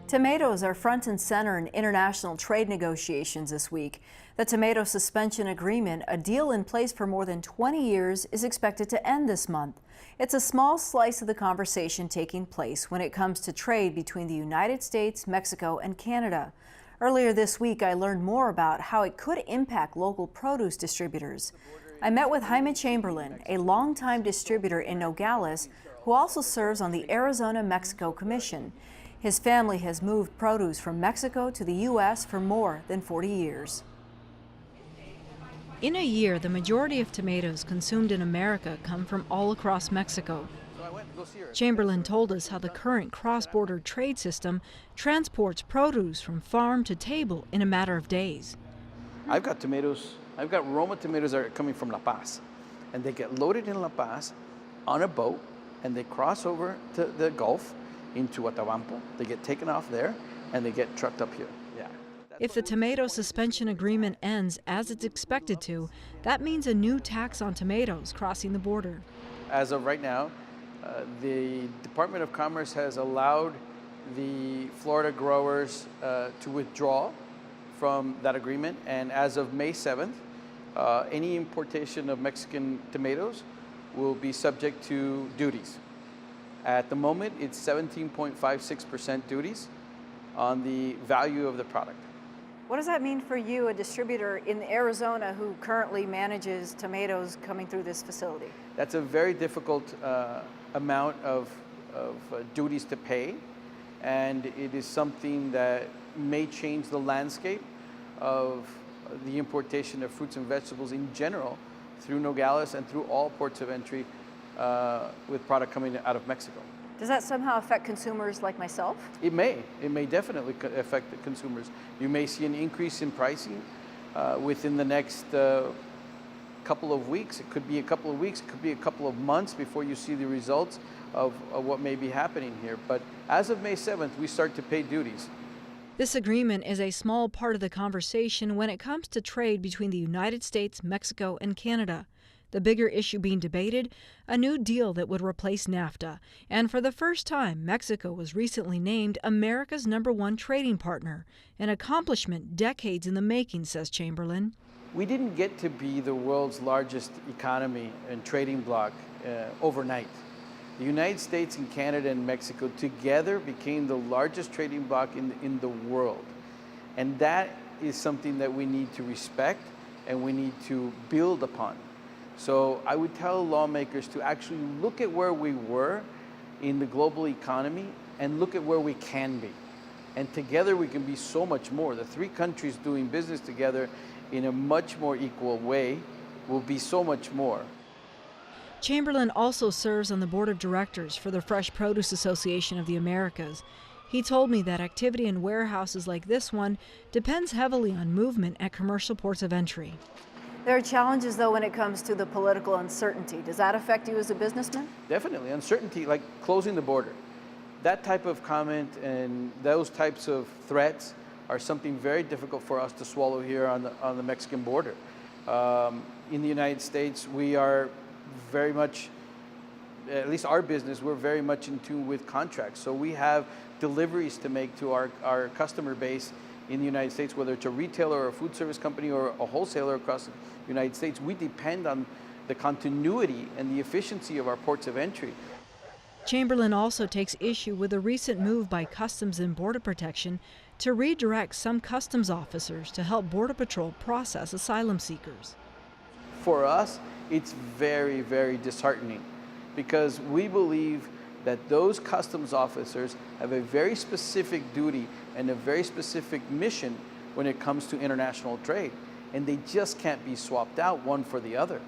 Tomatoes are front and center in international trade negotiations this week. The Tomato Suspension Agreement, a deal in place for more than 20 years, is expected to end this month. It's a small slice of the conversation taking place when it comes to trade between the United States, Mexico, and Canada. Earlier this week, I learned more about how it could impact local produce distributors. I met with Jaime Chamberlain, a longtime distributor in Nogales, who also serves on the Arizona-Mexico Commission. His family has moved produce from Mexico to the U.S. for more than 40 years. In a year, the majority of tomatoes consumed in America come from all across Mexico. Chamberlain told us how the current cross-border trade system transports produce from farm to table in a matter of days. I've got Roma tomatoes that are coming from La Paz, and they get loaded in La Paz on a boat, and they cross over to the Gulf into Atabampo. They get taken off there, and they get trucked up here. Yeah. If the Tomato Suspension Agreement ends as it's expected to, that means a new tax on tomatoes crossing the border. As of right now, the Department of Commerce has allowed the Florida growers to withdraw from that agreement, and as of May 7th, any importation of Mexican tomatoes will be subject to duties. At the moment, it's 17.56% duties on the value of the product. What does that mean for you, a distributor in Arizona who currently manages tomatoes coming through this facility? That's a very difficult amount of duties to pay, and it is something that may change the landscape of the importation of fruits and vegetables in general through Nogales and through all ports of entry with product coming out of Mexico. Does that somehow affect consumers like myself? It may. It may definitely affect the consumers. You may see an increase in pricing within the next couple of weeks. It could be a couple of weeks, it could be a couple of months before you see the results of what may be happening here. But as of May 7th, we start to pay duties. This agreement is a small part of the conversation when it comes to trade between the United States, Mexico, and Canada. The bigger issue being debated, a new deal that would replace NAFTA. And for the first time, Mexico was recently named America's #1 trading partner, an accomplishment decades in the making, says Chamberlain. We didn't get to be the world's largest economy and trading bloc overnight. The United States and Canada and Mexico together became the largest trading bloc in the world. And that is something that we need to respect and we need to build upon. So I would tell lawmakers to actually look at where we were in the global economy and look at where we can be. And together we can be so much more. The three countries doing business together in a much more equal way will be so much more. Chamberlain also serves on the board of directors for the Fresh Produce Association of the Americas. He told me that activity in warehouses like this one depends heavily on movement at commercial ports of entry. There are challenges, though, when it comes to the political uncertainty. Does that affect you as a businessman? Definitely. Uncertainty, like closing the border. That type of comment and those types of threats are something very difficult for us to swallow here on the Mexican border. In the United States, we are very much, at least our business, we're very much in tune with contracts. So we have deliveries to make to our customer base in the United States, whether it's a retailer or a food service company or a wholesaler across the United States. We depend on the continuity and the efficiency of our ports of entry. Chamberlain also takes issue with a recent move by Customs and Border Protection to redirect some customs officers to help Border Patrol process asylum seekers. For us, it's very, very disheartening because we believe that those customs officers have a very specific duty and a very specific mission when it comes to international trade, and they just can't be swapped out one for the other.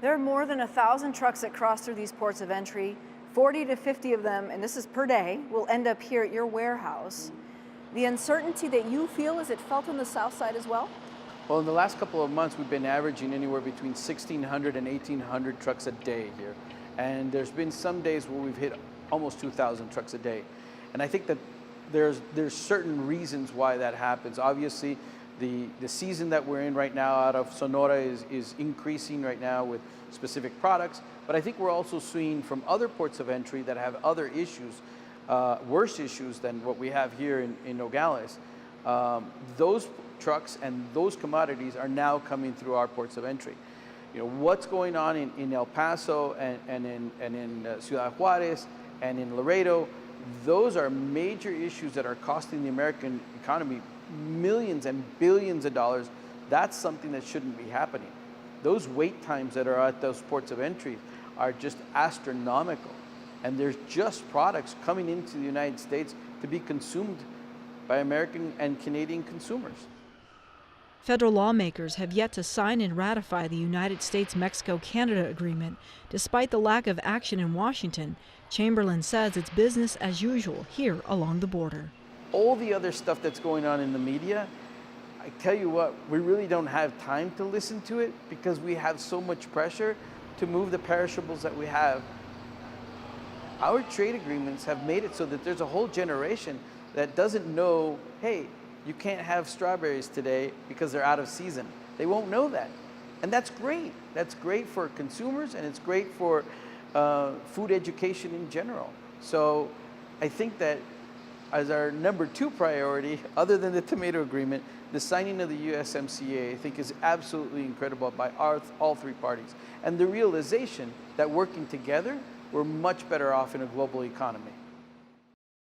There are more than 1,000 trucks that cross through these ports of entry. 40 to 50 of them, and this is per day, will end up here at your warehouse. The uncertainty that you feel, is it felt on the south side as well? Well, in the last couple of months, we've been averaging anywhere between 1,600 and 1,800 trucks a day here. And there's been some days where we've hit almost 2,000 trucks a day. And I think that there's certain reasons why that happens. Obviously, the season that we're in right now out of Sonora is increasing right now with specific products. But I think we're also seeing from other ports of entry that have other issues worse issues than what we have here in Nogales, those trucks and those commodities are now coming through our ports of entry. You know, what's going on in El Paso and in Ciudad Juarez and in Laredo, those are major issues that are costing the American economy millions and billions of dollars. That's something that shouldn't be happening. Those wait times that are at those ports of entry are just astronomical. And there's just products coming into the United States to be consumed by American and Canadian consumers. Federal lawmakers have yet to sign and ratify the United States-Mexico-Canada agreement. Despite the lack of action in Washington, Chamberlain says it's business as usual here along the border. All the other stuff that's going on in the media, I tell you what, we really don't have time to listen to it because we have so much pressure to move the perishables that we have. Our trade agreements have made it so that there's a whole generation that doesn't know, hey, you can't have strawberries today because they're out of season. They won't know that. And that's great. That's great for consumers and it's great for food education in general. So I think that as our number 2 priority, other than the tomato agreement, the signing of the USMCA, I think is absolutely incredible by all 3 parties. And the realization that working together, we're much better off in a global economy.